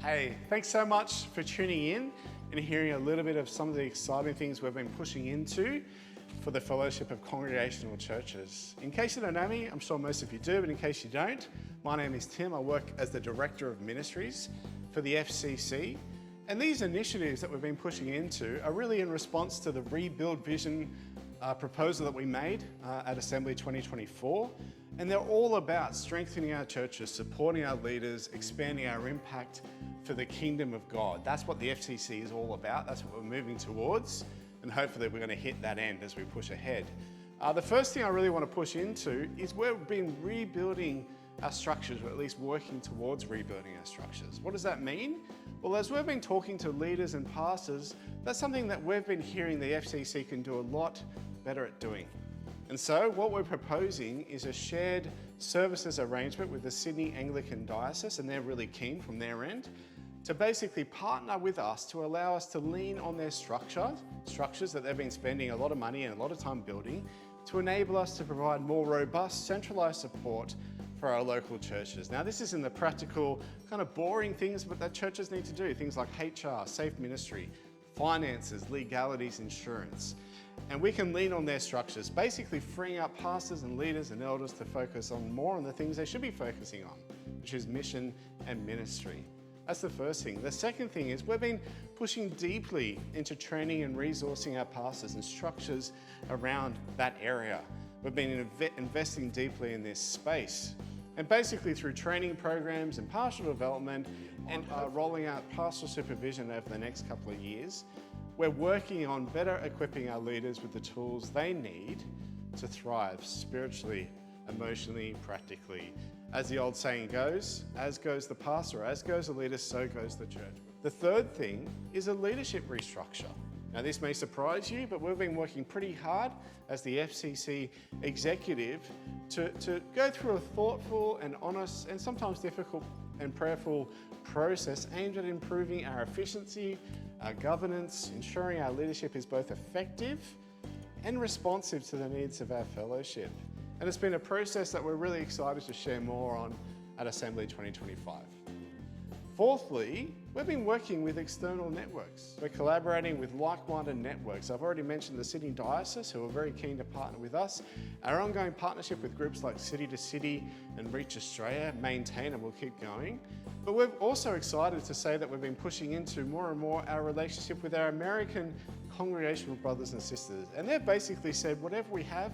Hey, thanks so much for tuning in and hearing a little bit of some of the exciting things we've been pushing into for the Fellowship of Congregational Churches. In case you don't know me, I'm sure most of you do, but in case you don't, my name is Tim. I work as the Director of Ministries for the FCC. And these initiatives that we've been pushing into are really in response to the Re-Vision proposal that we made at Assembly 2024. And they're all about strengthening our churches, supporting our leaders, expanding our impact for the kingdom of God. That's what the FCC is all about. That's what we're moving towards. And hopefully we're going to hit that end as we push ahead. The first thing I really want to push into is we've been rebuilding our structures, or at least working towards rebuilding our structures. What does that mean? Well, as we've been talking to leaders and pastors, that's something that we've been hearing the FCC can do a lot better at doing. And so what we're proposing is a shared services arrangement with the Sydney Anglican Diocese, and they're really keen from their end, to basically partner with us to allow us to lean on their structures that they've been spending a lot of money and a lot of time building, to enable us to provide more robust, centralised support for our local churches. Now, this isn't the practical, kind of boring things that churches need to do, things like HR, safe ministry, finances, legalities, insurance. And we can lean on their structures, basically freeing up pastors and leaders and elders to focus on more on the things they should be focusing on, which is mission and ministry. That's the first thing. The second thing is we've been pushing deeply into training and resourcing our pastors and structures around that area. We've been investing deeply in this space. And basically through training programs and pastoral development and rolling out pastoral supervision over the next couple of years, we're working on better equipping our leaders with the tools they need to thrive spiritually, emotionally, practically. As the old saying goes, as goes the pastor, as goes the leader, so goes the church. The third thing is a leadership restructure. Now, this may surprise you, but we've been working pretty hard as the FCC executive to go through a thoughtful and honest and sometimes difficult and prayerful process aimed at improving our efficiency, our governance, ensuring our leadership is both effective and responsive to the needs of our fellowship. And it's been a process that we're really excited to share more on at Assembly 2025. Fourthly, we've been working with external networks. We're collaborating with like-minded networks. I've already mentioned the Sydney Diocese, who are very keen to partner with us. Our ongoing partnership with groups like City to City and Reach Australia maintain and will keep going. But we're also excited to say that we've been pushing into more and more our relationship with our American congregational brothers and sisters. And they've basically said, whatever we have,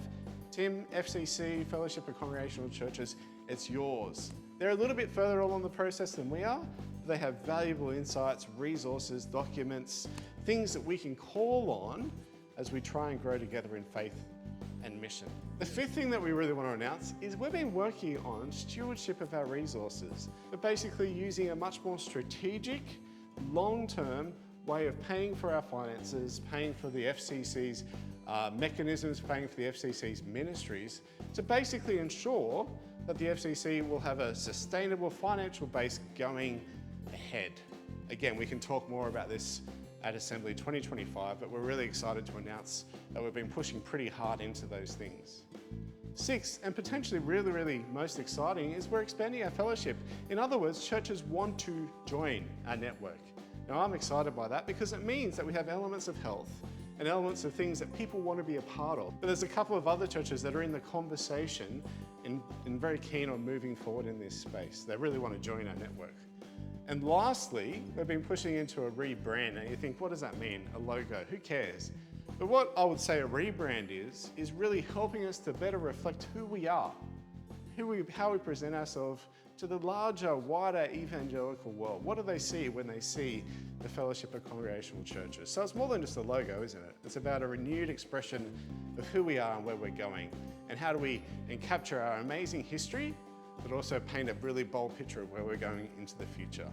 Tim, FCC, Fellowship of Congregational Churches, it's yours. They're a little bit further along the process than we are. They have valuable insights, resources, documents, things that we can call on as we try and grow together in faith and mission. The fifth thing that we really want to announce is we've been working on stewardship of our resources, but basically using a much more strategic, long-term way of paying for our finances, paying for the FCC's mechanisms, paying for the FCC's ministries, to basically ensure that the FCC will have a sustainable financial base going ahead. Again, we can talk more about this at Assembly 2025, but we're really excited to announce that we've been pushing pretty hard into those things. Sixth, and potentially really most exciting, is we're expanding our fellowship. In other words, churches want to join our network. Now, I'm excited by that because it means that we have elements of health and elements of things that people want to be a part of. But there's a couple of other churches that are in the conversation and very keen on moving forward in this space. They really want to join our network. And lastly, we've been pushing into a rebrand. Now you think, what does that mean? A logo, who cares? But what I would say a rebrand is really helping us to better reflect who we are, how we present ourselves to the larger, wider evangelical world. What do they see when they see the Fellowship of Congregational Churches? So it's more than just a logo, isn't it? It's about a renewed expression of who we are and where we're going, and how do we capture our amazing history, but also paint a really bold picture of where we're going into the future.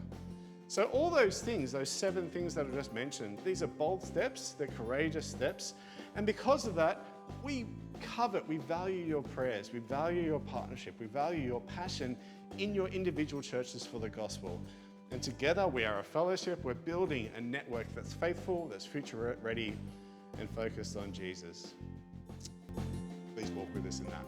So all those things, those 7 things that I just mentioned, these are bold steps, they're courageous steps, and because of that, we value your prayers, we value your partnership, we value your passion in your individual churches for the gospel. And together we are a fellowship, we're building a network that's faithful, that's future ready, and focused on Jesus. Please walk with us in that.